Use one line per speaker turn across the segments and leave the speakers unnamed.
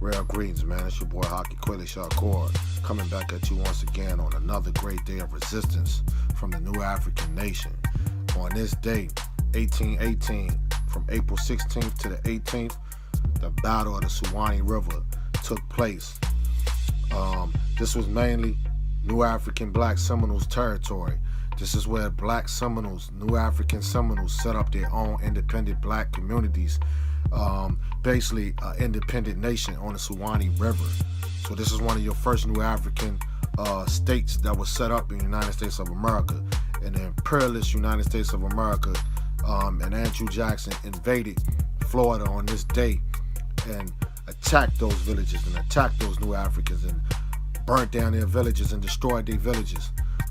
Rare greetings, man. It's your boy Haki Kweli Shakur, coming back at you once again on another great day of resistance from the new African nation. On this day, 1818, from April 16th to the 18th, the Battle of the Suwanee River took place. This was mainly New African Black Seminoles territory. This is where Black Seminoles, New African Seminoles, set up their own independent black communities, basically an independent nation on the Suwanee River. So this is one of your first New African states that was set up in the United States of America. And the imperialist United States of America and Andrew Jackson invaded Florida on this day and attacked those villages and attacked those New Africans and burnt down their villages and destroyed their villages.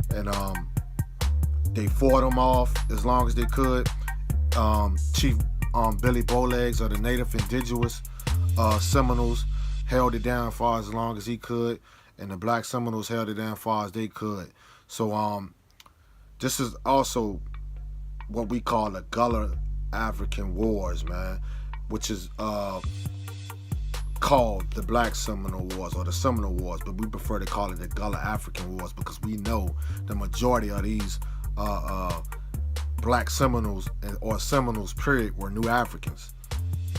And they fought them off as long as they could. Chief Billy Bowlegs of the native indigenous Seminoles held it down for as long as he could, and the Black Seminoles held it down far as they could. So this is also what we call the Guerilla African Wars, man, which is called the Black Seminole Wars or the Seminole Wars, but we prefer to call it the Guerilla African Wars because we know the majority of these Black Seminoles or Seminoles period were New Africans.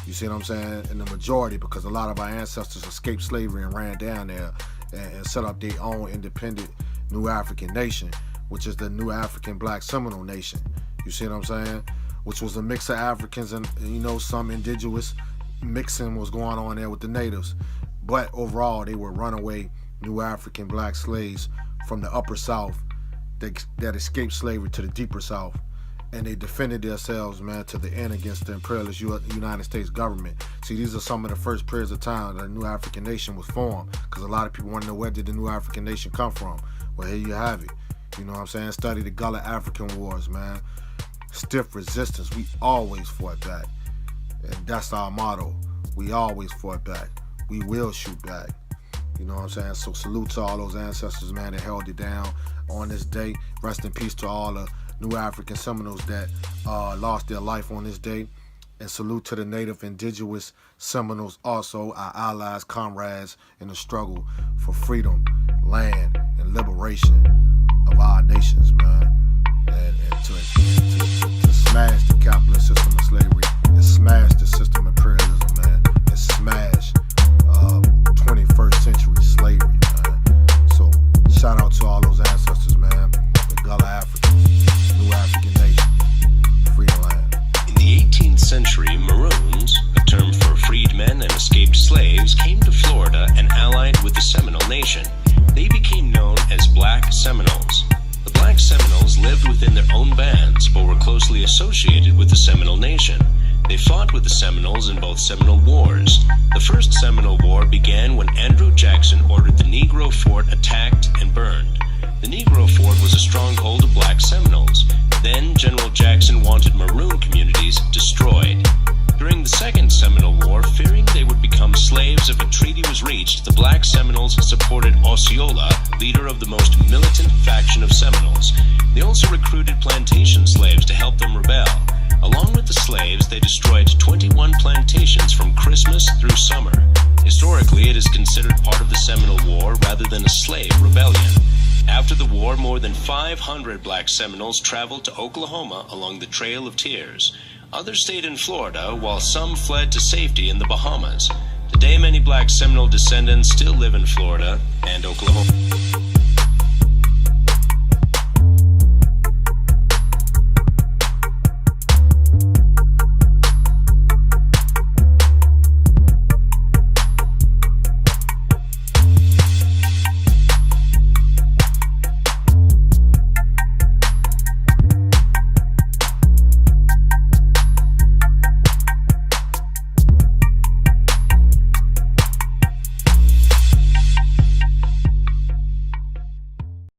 You see what I'm saying? In the majority, because a lot of our ancestors escaped slavery and ran down there and set up their own independent New African nation, which is the New African Black Seminole Nation. You see what I'm saying? Which was a mix of Africans and, you know, some indigenous mixing was going on there with the natives. But overall, they were runaway New African black slaves from the upper South that escaped slavery to the deeper South. And they defended themselves, man, to the end against the imperialist United States government. See, these are some of the first periods of time that the New African Nation was formed, because a lot of people want to know, where did the New African Nation come from? Well, here you have it. You know what I'm saying? Study the Guerilla African Wars, man. Stiff resistance. We always fought back. And that's our motto. We always fought back. We will shoot back. You know what I'm saying? So salute to all those ancestors, man, that held it down on this day. Rest in peace to all the New African Seminoles that lost their life on this day. And salute to the native indigenous Seminoles, also our allies, comrades in the struggle for freedom, land, and liberation of our nations, man. And to smash the capitalist system of slavery and smash the system of imperialism, man, and smash 21st century slavery, man. So shout out to all those ancestors, man. The Guerilla Africans, New African Nation, free land.
In the 18th century, Maroons, a term for freedmen and escaped slaves, came to Florida and allied with the Seminole Nation. They became known as Black Seminoles. The Black Seminoles lived within their own bands, but were closely associated with the Seminole Nation. They fought with the Seminoles in both Seminole Wars. The First Seminole War began when Andrew Jackson ordered the Negro Fort attacked and burned. The Negro Fort was a stronghold of Black Seminoles. Then General Jackson wanted Maroon communities destroyed. During the Second Seminole War, fearing they would become slaves if a treaty was reached, the Black Seminoles supported Osceola, leader of the most militant faction of Seminoles. They also recruited plantation slaves to help them rebel. Along with the slaves, they destroyed 21 plantations from Christmas through summer. Historically, it is considered part of the Seminole War rather than a slave rebellion. After the war, more than 500 Black Seminoles traveled to Oklahoma along the Trail of Tears. Others stayed in Florida, while some fled to safety in the Bahamas. Today, many Black Seminole descendants still live in Florida and Oklahoma.